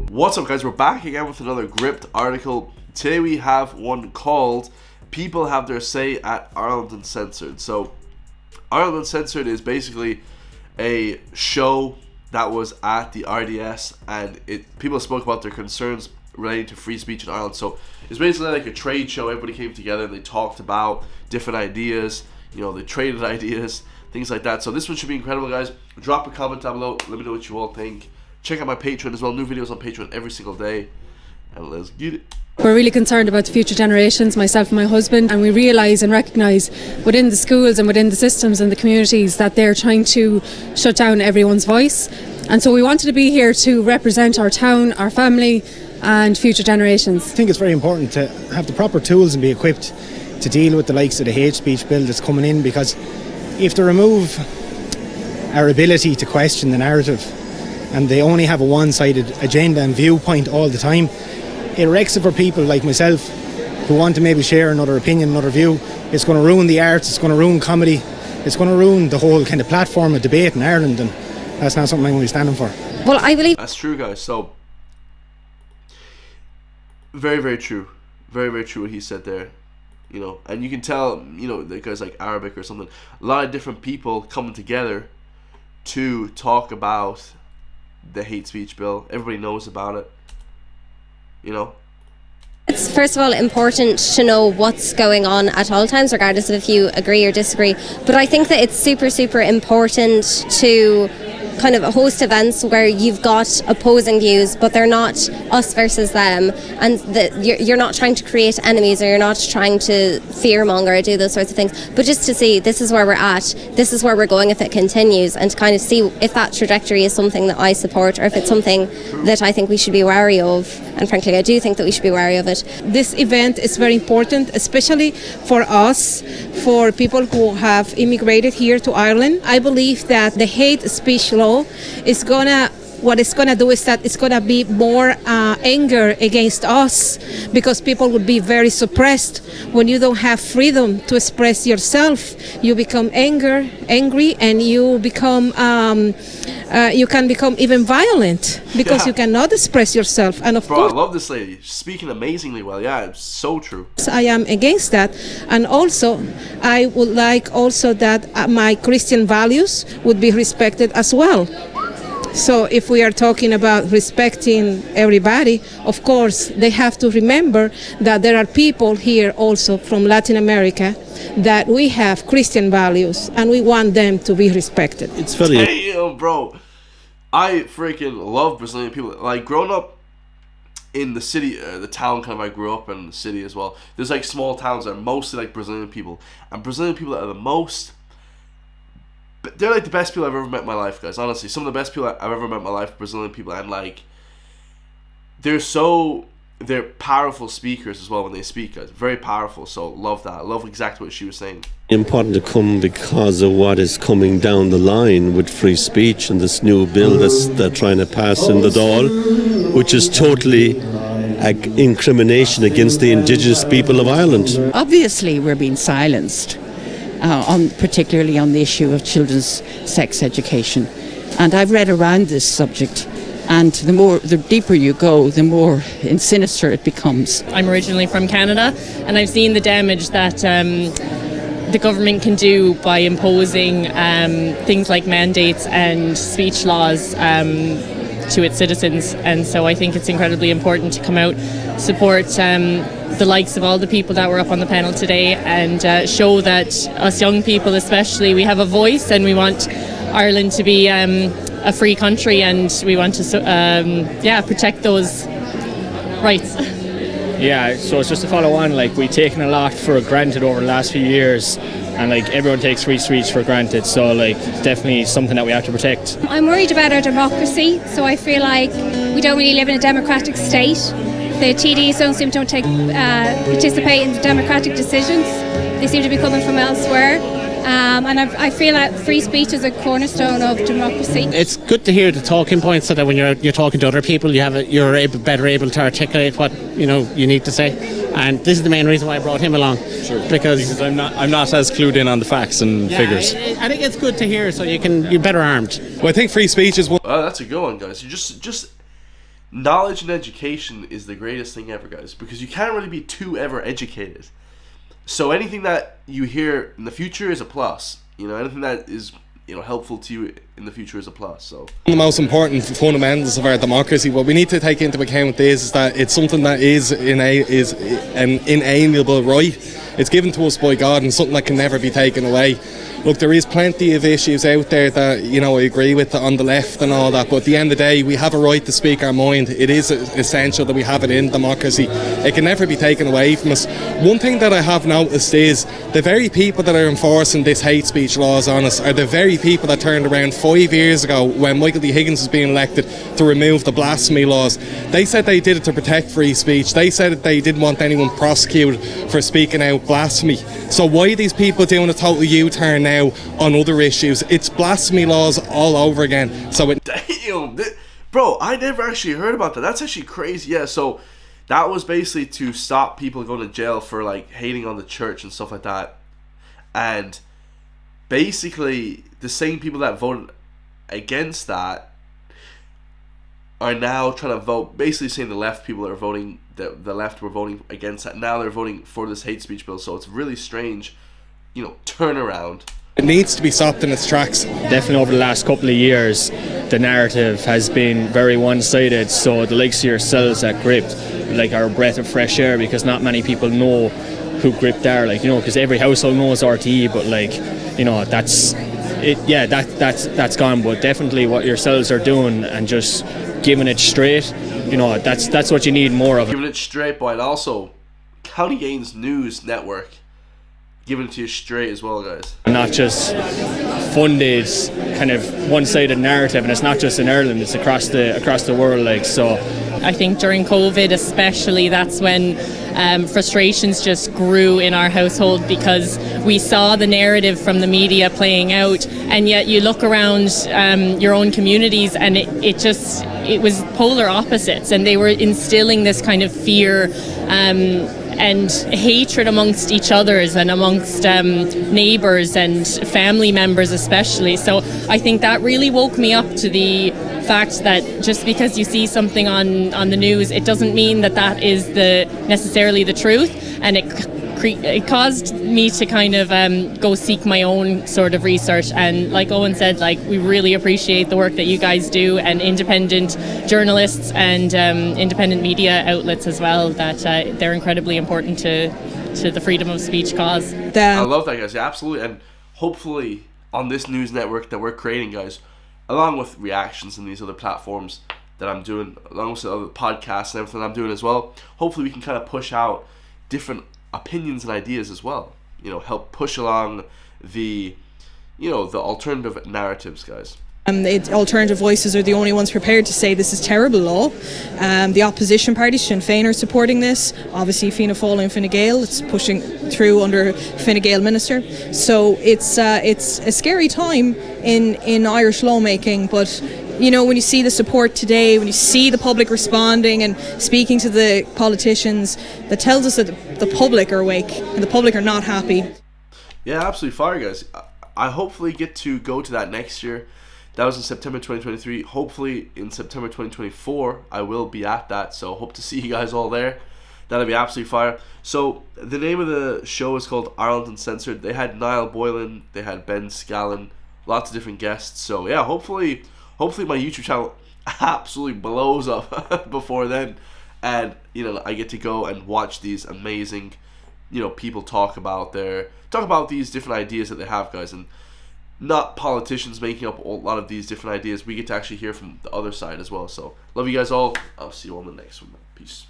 What's up, guys? We're back again with another gripped article. Today we have one called People Have Their Say at Ireland Uncensored. So Ireland Uncensored is basically a show that was at the RDS, and people spoke about their concerns relating to free speech in Ireland. So it's basically like a trade show. Everybody came together and they talked about different ideas. You know, they traded ideas, things like that. So this one should be incredible, guys. Drop a comment down below. Let me know what you all think. Check out my Patreon as well. New videos on Patreon every single day. And let's get it. We're really concerned about the future generations, myself and my husband, and we realise and recognise within the schools and within the systems and the communities that they're trying to shut down everyone's voice. And so we wanted to be here to represent our town, our family and future generations. I think it's very important to have the proper tools and be equipped to deal with the likes of the hate speech bill that's coming in, because if they remove our ability to question the narrative and they only have a one-sided agenda and viewpoint all the time, it wrecks it for people like myself who want to maybe share another opinion, another view. It's going to ruin the arts, it's going to ruin comedy, it's going to ruin the whole kind of platform of debate in Ireland, and that's not something I'm going to be standing for. Well, I believe that's true, guys. So very, very true. Very, very true what he said there. You know, and you can tell, you know, because like Arabic or something, a lot of different people coming together to talk about the hate speech bill. Everybody knows about it, you know. It's first of all important to know what's going on at all times, regardless of if you agree or disagree. But I think that it's super, super important to kind of host events where you've got opposing views, but they're not us versus them, and you're not trying to create enemies, or you're not trying to fearmonger or do those sorts of things, but just to see this is where we're at, this is where we're going if it continues, and to kind of see if that trajectory is something that I support or if it's something that I think we should be wary of. And frankly, I do think that we should be wary of it. This event is very important, especially for us, for people who have immigrated here to Ireland. I believe that the hate speech law is what it's gonna do is that it's gonna be more anger against us, because people will be very suppressed. When you don't have freedom to express yourself, you become angry, and you become you can become even violent because you cannot express yourself. And of course, I love this lady. She's speaking amazingly well. Yeah, it's so true. I am against that, and also I would like also that my Christian values would be respected as well. So if we are talking about respecting everybody, of course they have to remember that there are people here also from Latin America that we have Christian values, and we want them to be respected. It's funny. Damn, bro. I freaking love Brazilian people. Like, growing up in the city, the town kind of I grew up in, the city as well, there's like small towns that are mostly like Brazilian people. And Brazilian people are the most... They're like the best people I've ever met in my life, guys. Honestly, some of the best people I've ever met in my life, Brazilian people, and like they're powerful speakers as well when they speak, guys. Very powerful. So love that. I love exactly what she was saying. Important to come because of what is coming down the line with free speech and this new bill they're trying to pass in the Dáil, which is totally an incrimination against the indigenous people of Ireland. Obviously, we're being silenced. Particularly on the issue of children's sex education, and I've read around this subject, and the deeper you go, the more sinister it becomes. I'm originally from Canada, and I've seen the damage that the government can do by imposing things like mandates and speech laws to its citizens, and so I think it's incredibly important to come out, support the likes of all the people that were up on the panel today, and show that us young people especially, we have a voice, and we want Ireland to be a free country, and we want to protect those rights. Yeah, so it's just to follow on, like, we've taken a lot for granted over the last few years, and like everyone takes free speech for granted, so like definitely something that we have to protect. I'm worried about our democracy, so I feel like we don't really live in a democratic state. The TDs don't seem to participate in the democratic decisions. They seem to be coming from elsewhere, And I feel like free speech is a cornerstone of democracy. It's good to hear the talking points so that when you're talking to other people, you're better able to articulate what you need to say. And this is the main reason why I brought him along. Sure. Because I'm not as clued in on the facts and figures. I think it's good to hear, so you're better armed. Well, I think free speech is one. Oh, that's a good one, guys. You just knowledge and education is the greatest thing ever, guys, because you can't really be too ever educated. So anything that you hear in the future is a plus. Anything that is helpful to you in the future is a plus. So The most important fundamentals of our democracy, what we need to take into account is that it's something that is an inalienable right. It's given to us by God and something that can never be taken away. Look, there is plenty of issues out there that I agree with on the left and all that, but at the end of the day, we have a right to speak our mind. It is essential that we have it in democracy. It can never be taken away from us. One thing that I have noticed is the very people that are enforcing this hate speech laws on us are the very people that turned around 5 years ago when Michael D. Higgins was being elected to remove the blasphemy laws. They said they did it to protect free speech. They said that they didn't want anyone prosecuted for speaking out blasphemy. So why are these people doing a total U-turn now on other issues? It's blasphemy laws all over again. So damn, bro, I never actually heard about that. That's actually crazy. Yeah, so that was basically to stop people going to jail for like hating on the church and stuff like that. And basically the same people that voted against that are now trying to vote, basically saying the left people are voting, the left were voting against that. Now they're voting for this hate speech bill. So it's really strange, turnaround. It needs to be stopped in its tracks. Definitely over the last couple of years, the narrative has been very one-sided. So the likes of yourselves at Gript, are a breath of fresh air, because not many people know who Gript are. Because every household knows RTE, but that's it. Yeah, that's gone. But definitely what yourselves are doing and just giving it straight, that's what you need more of. Giving it straight, but also County Gains News Network giving it to you straight as well, guys. Not just funded kind of one-sided narrative, and it's not just in Ireland, it's across the world. So I think during COVID especially, that's when frustrations just grew in our household, because we saw the narrative from the media playing out, and yet you look around your own communities and it was polar opposites, and they were instilling this kind of fear and hatred amongst each others and amongst neighbours and family members especially. So I think that really woke me up to the fact that just because you see something on the news, it doesn't mean that is necessarily the truth, and it caused me to kind of go seek my own sort of research. And like Owen said, we really appreciate the work that you guys do, and independent journalists and independent media outlets as well, that they're incredibly important to the freedom of speech cause. I love that, guys. Yeah, absolutely. And hopefully on this news network that we're creating, guys, along with reactions and these other platforms that I'm doing, along with the other podcasts and everything I'm doing as well, hopefully we can kind of push out different opinions and ideas as well. Help push along the alternative narratives, guys. The alternative voices are the only ones prepared to say this is terrible law. The opposition parties, Sinn Féin, are supporting this. Obviously Fianna Fáil and Fine Gael, it's pushing through under Fine Gael minister. So it's a scary time in Irish lawmaking, but when you see the support today, when you see the public responding and speaking to the politicians, that tells us that the public are awake and the public are not happy. Yeah, absolutely fire, guys. I hopefully get to go to that next year. That was in September 2023. Hopefully in September 2024, I will be at that. So hope to see you guys all there. That'll be absolutely fire. So the name of the show is called Ireland Uncensored. They had Niall Boylan, they had Ben Scallon, lots of different guests. So yeah, hopefully my YouTube channel absolutely blows up before then, and I get to go and watch these amazing people talk about these different ideas that they have, guys, and not politicians making up a lot of these different ideas. We get to actually hear from the other side as well. So love you guys all. I'll see you on the next one. Peace.